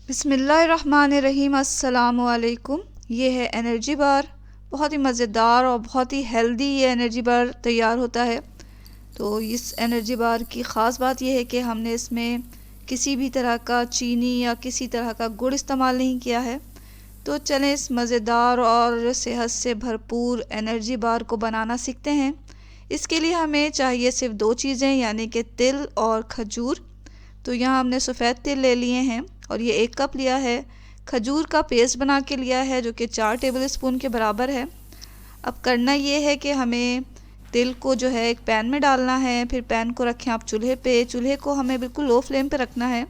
बिस्मिल्लाहिर्रहमानिर्रहीम। अस्सलामु अलैकुम। ये है एनर्जी बार। बहुत ही मज़ेदार और बहुत ही हेल्दी ये एनर्जी बार तैयार होता है। तो इस एनर्जी बार की ख़ास बात यह है कि हमने इसमें किसी भी तरह का चीनी या किसी तरह का गुड़ इस्तेमाल नहीं किया है। तो चलें इस मज़ेदार और सेहत से भरपूर एनर्जी बार को बनाना सीखते हैं। इसके लिए हमें चाहिए सिर्फ दो चीज़ें, यानी कि तिल और खजूर। तो यहाँ हमने सफ़ेद तिल ले लिए हैं और ये 1 कप लिया है। खजूर का पेस्ट बना के लिया है जो कि 4 टेबल स्पून के बराबर है। अब करना ये है कि हमें तिल को जो है एक पैन में डालना है। फिर पैन को रखें आप चूल्हे पे। चूल्हे को हमें बिल्कुल लो फ्लेम पे रखना है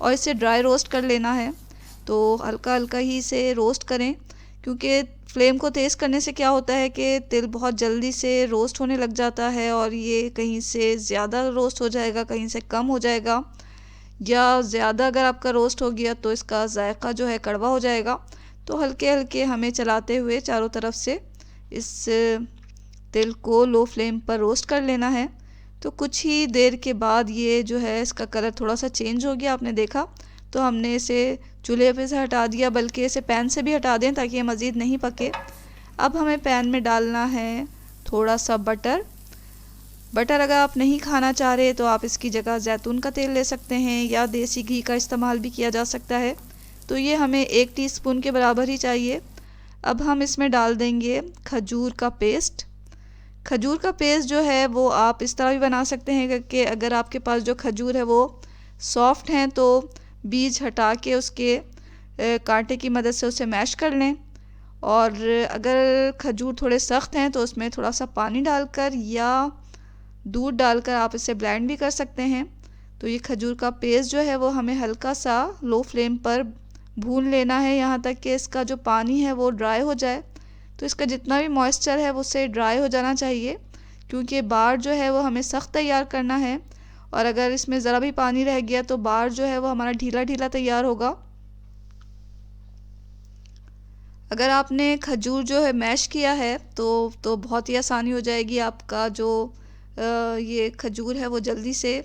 और इसे ड्राई रोस्ट कर लेना है। तो हल्का हल्का ही इसे रोस्ट करें, क्योंकि फ्लेम को तेज़ करने से क्या होता है कि तिल बहुत जल्दी से रोस्ट होने लग जाता है और ये कहीं से ज़्यादा रोस्ट हो जाएगा, कहीं से कम हो जाएगा, या ज़्यादा अगर आपका रोस्ट हो गया तो इसका जायका जो है कड़वा हो जाएगा। तो हल्के हल्के हमें चलाते हुए चारों तरफ से इस तिल को लो फ्लेम पर रोस्ट कर लेना है। तो कुछ ही देर के बाद ये जो है इसका कलर थोड़ा सा चेंज हो गया, आपने देखा। तो हमने इसे चूल्हे पे से हटा दिया, बल्कि इसे पैन से भी हटा दें ताकि ये मज़ीद नहीं पके। अब हमें पैन में डालना है थोड़ा सा बटर। बटर अगर आप नहीं खाना चाह रहे तो आप इसकी जगह जैतून का तेल ले सकते हैं या देसी घी का इस्तेमाल भी किया जा सकता है। तो ये हमें 1 टीस्पून के बराबर ही चाहिए। अब हम इसमें डाल देंगे खजूर का पेस्ट। खजूर का पेस्ट जो है वो आप इस तरह भी बना सकते हैं कि अगर आपके पास जो खजूर है वो सॉफ्ट हैं तो बीज हटा के उसके कांटे की मदद से उसे मैश कर लें, और अगर खजूर थोड़े सख्त हैं तो उसमें थोड़ा सा पानी डालकर या दूध डालकर आप इसे ब्लेंड भी कर सकते हैं। तो ये खजूर का पेस्ट जो है वो हमें हल्का सा लो फ्लेम पर भून लेना है, यहाँ तक कि इसका जो पानी है वो ड्राई हो जाए। तो इसका जितना भी मॉइस्चर है वो उससे ड्राई हो जाना चाहिए, क्योंकि बार जो है वो हमें सख्त तैयार करना है। और अगर इसमें ज़रा भी पानी रह गया तो बार जो है वो हमारा ढीला ढीला तैयार होगा। अगर आपने खजूर जो है मैश किया है तो बहुत ही आसानी हो जाएगी। आपका जो ये खजूर है वो जल्दी से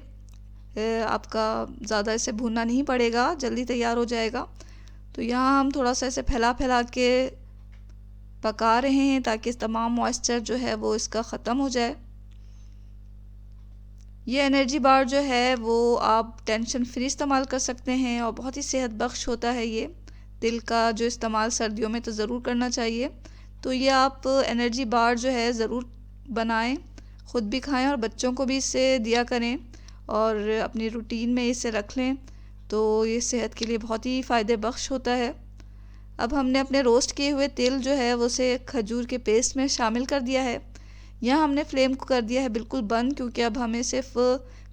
आपका ज़्यादा इसे भूनना नहीं पड़ेगा, जल्दी तैयार हो जाएगा। तो यहाँ हम थोड़ा सा इसे फैला फैला के पका रहे हैं ताकि इस तमाम मॉइस्चर जो है वो इसका ख़त्म हो जाए। ये एनर्जी बार जो है वो आप टेंशन फ्री इस्तेमाल कर सकते हैं और बहुत ही सेहत बख्श होता है। ये तिल का जो इस्तेमाल सर्दियों में तो ज़रूर करना चाहिए। तो ये आप एनर्जी बार जो है ज़रूर बनाएं, ख़ुद भी खाएं और बच्चों को भी इसे दिया करें और अपनी रूटीन में इसे रख लें। तो ये सेहत के लिए बहुत ही फ़ायदे बख्श होता है। अब हमने अपने रोस्ट किए हुए तिल जो है वो उसे खजूर के पेस्ट में शामिल कर दिया है। यहाँ हमने फ्लेम को कर दिया है बिल्कुल बंद, क्योंकि अब हमें सिर्फ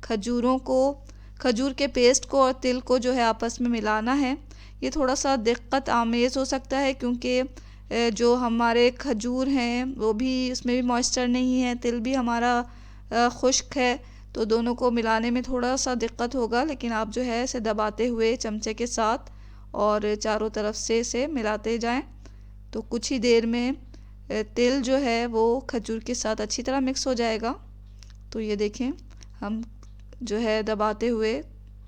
खजूर के पेस्ट को और तिल को जो है आपस में मिलाना है। ये थोड़ा सा दिक्कत आमेज़ हो सकता है, क्योंकि जो हमारे खजूर हैं वो भी, उसमें भी मॉइस्चर नहीं है, तिल भी हमारा खुश्क है। तो दोनों को मिलाने में थोड़ा सा दिक्कत होगा, लेकिन आप जो है इसे दबाते हुए चमचे के साथ और चारों तरफ से इसे मिलाते जाएं। तो कुछ ही देर में तिल जो है वो खजूर के साथ अच्छी तरह मिक्स हो जाएगा। तो ये देखें, हम जो है दबाते हुए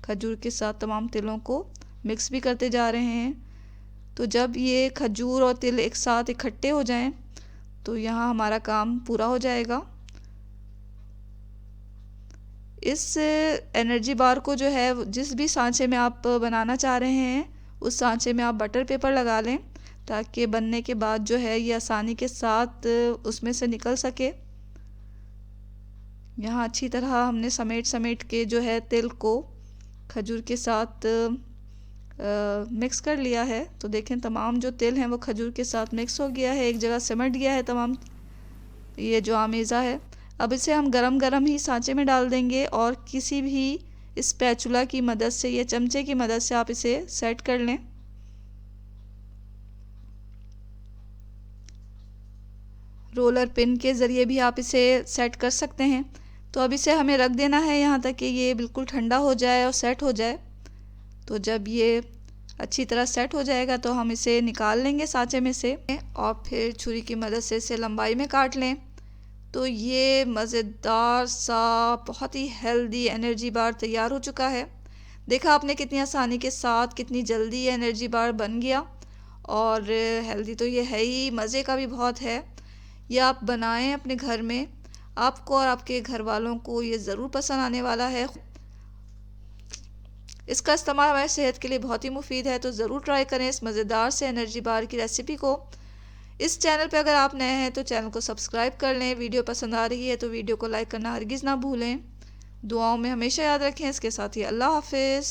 खजूर के साथ तमाम तिलों को मिक्स भी करते जा रहे हैं। तो जब ये खजूर और तिल एक साथ इकट्ठे हो जाएं तो यहाँ हमारा काम पूरा हो जाएगा। इस एनर्जी बार को जो है जिस भी सांचे में आप बनाना चाह रहे हैं उस सांचे में आप बटर पेपर लगा लें, ताकि बनने के बाद जो है ये आसानी के साथ उसमें से निकल सके। यहाँ अच्छी तरह हमने समेट समेट के जो है तिल को खजूर के साथ मिक्स कर लिया है। तो देखें, तमाम जो तिल हैं वो खजूर के साथ मिक्स हो गया है, एक जगह सिमट गया है तमाम ये जो आमेज़ा है। अब इसे हम गरम गरम ही सांचे में डाल देंगे और किसी भी स्पैचुला की मदद से या चमचे की मदद से आप इसे सेट कर लें। रोलर पिन के ज़रिए भी आप इसे सेट कर सकते हैं। तो अब इसे हमें रख देना है यहाँ तक कि ये बिल्कुल ठंडा हो जाए और सेट हो जाए। तो जब ये अच्छी तरह सेट हो जाएगा तो हम इसे निकाल लेंगे सांचे में से और फिर छुरी की मदद से इसे लंबाई में काट लें। तो ये मज़ेदार सा बहुत ही हेल्दी एनर्जी बार तैयार हो चुका है। देखा आपने कितनी आसानी के साथ कितनी जल्दी ये एनर्जी बार बन गया। और हेल्दी तो ये है ही, मज़े का भी बहुत है। ये आप बनाएं अपने घर में, आपको और आपके घर वालों को ये ज़रूर पसंद आने वाला है। इसका इस्तेमाल हमारी सेहत के लिए बहुत ही मुफीद है, तो ज़रूर ट्राई करें इस मज़ेदार से एनर्जी बार की रेसिपी को। इस चैनल पे अगर आप नए हैं तो चैनल को सब्सक्राइब कर लें। वीडियो पसंद आ रही है तो वीडियो को लाइक करना हरगिज़ ना भूलें। दुआओं में हमेशा याद रखें। इसके साथ ही अल्लाह हाफिज़।